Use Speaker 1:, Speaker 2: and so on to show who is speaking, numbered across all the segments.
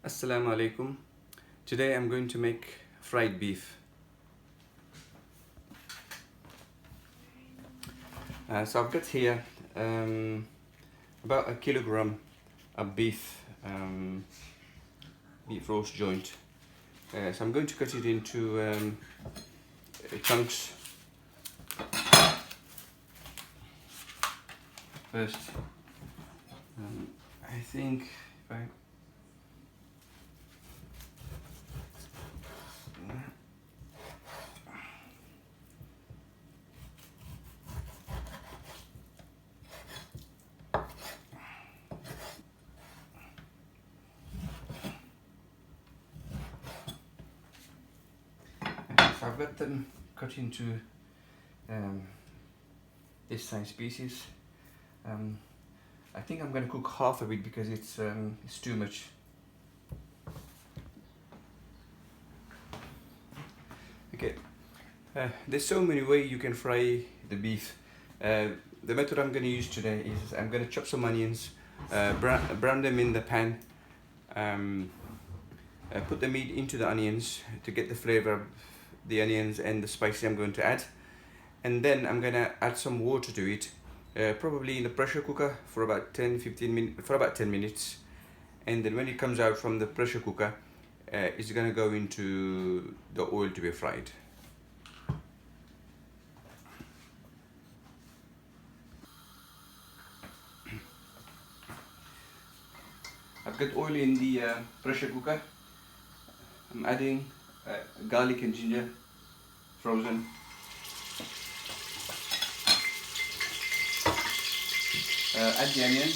Speaker 1: Assalamu alaikum. Today I'm going to make fried beef. So I've got here about a kilogram of beef roast joint. So I'm going to cut it into chunks. First, I think if I So I've got them cut into this size pieces. I think I'm going to cook half of it because it's too much. Okay, there's so many ways you can fry the beef. The method I'm going to use today is I'm going to chop some onions, brown them in the pan, put the meat into the onions to get the flavor of the onions and the spices I'm going to add, and then I'm going to add some water to it, probably in the pressure cooker for about 10-15 minutes, for about 10 minutes, and then when it comes out from the pressure cooker, it's going to go into the oil to be fried. I've got oil in the pressure cooker. I'm adding garlic and ginger frozen. Add the onion.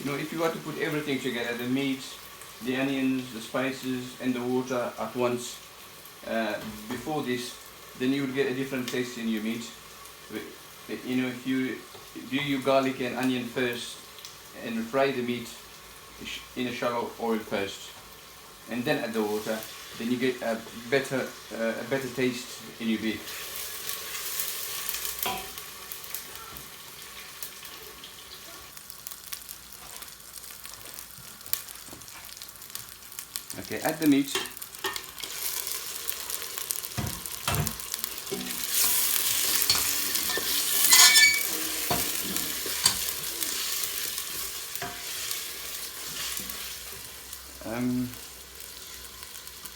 Speaker 1: You know, if you were to put everything together, the meat, the onions, the spices and the water at once before this, then you would get a different taste in your meat. You know, if you do your garlic and onion first and fry the meat in a shallow oil first and then add the water, then you get a better taste in your beef. Okay, add the meat.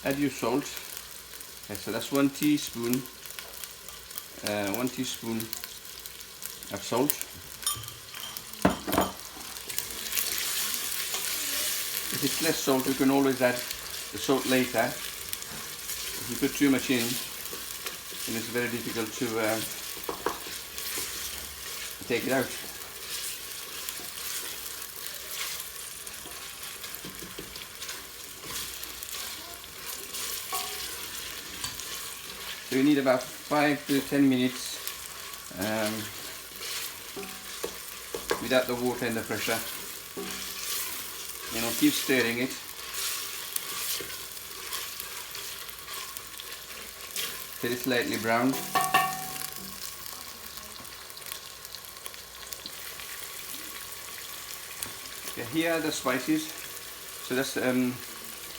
Speaker 1: Add your salt. Okay, so that's 1 teaspoon. 1 teaspoon of salt. If it's less salt, you can always add the salt later. If you put too much in, then it's very difficult to take it out. So you need about 5 to 10 minutes without the water and the pressure. You know, keep stirring it. Till it's slightly brown. Okay, here are the spices. So that's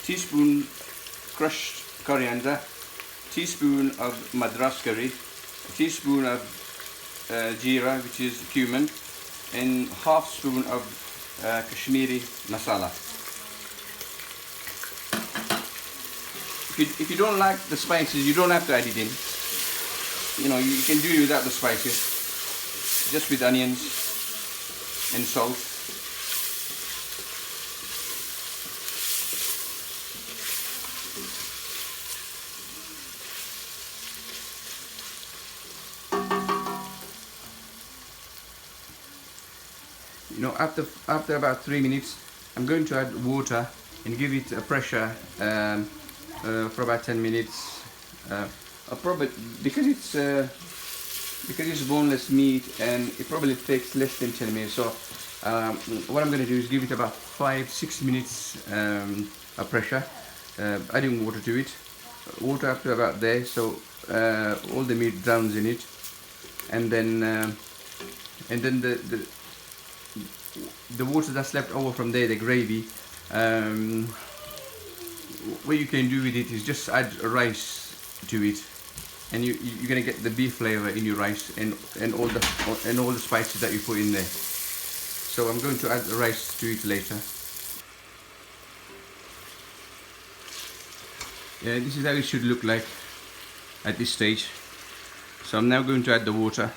Speaker 1: teaspoon crushed coriander, teaspoon of madras curry, a teaspoon of jeera, which is cumin, and half spoon of Kashmiri masala. If you don't like the spices, you don't have to add it in. You know, you can do it without the spices, just with onions and salt. You know, after about 3 minutes, I'm going to add water and give it a pressure for about 10 minutes. Probably because it's because it's boneless meat and it probably takes less than 10 minutes. So what I'm going to do is give it about 5-6 minutes of pressure, adding water to it. Water up to about there, so all the meat drowns in it, and then the water that's left over from there, the gravy, what you can do with it is just add rice to it, and you're gonna get the beef flavor in your rice and all the spices that you put in there. So I'm going to add the rice to it later. Yeah, this is how it should look like at this stage. So I'm now going to add the water.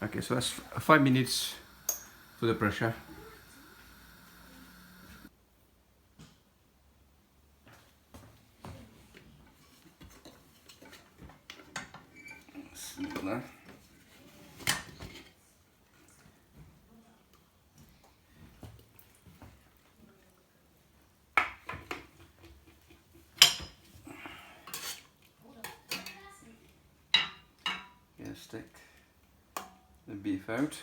Speaker 1: Okay, so that's 5 minutes for the pressure. Like Let's take the beef out.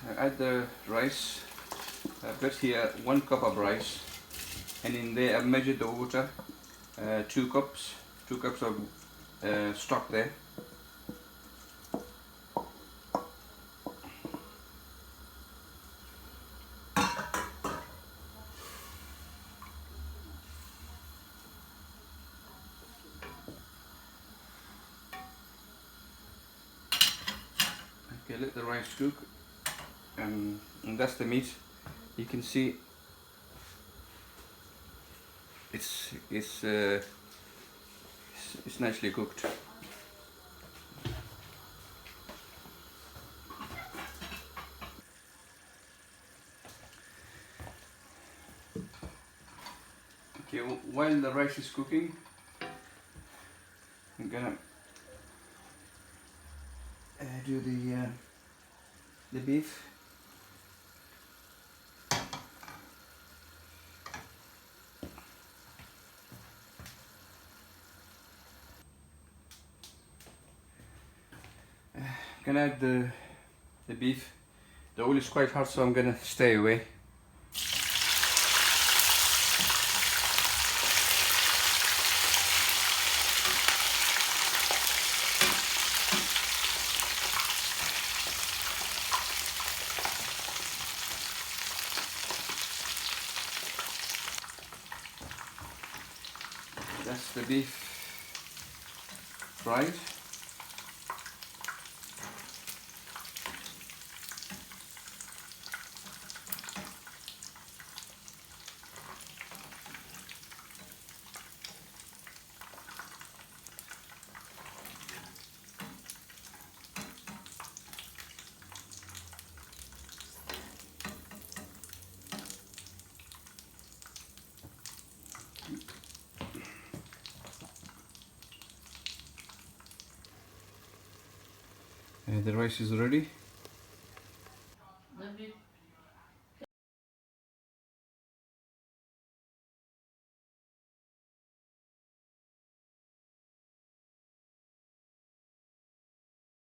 Speaker 1: I add the rice. I've got here 1 cup of rice, and in there I've measured the water, 2 cups of stock there. Okay, let the rice cook, and that's the meat. You can see it's nicely cooked. Okay, while the rice is cooking, I'm gonna do the beef. Gonna add the beef. The oil is quite hot, so I'm gonna stay away. That's the beef fried. The rice is ready.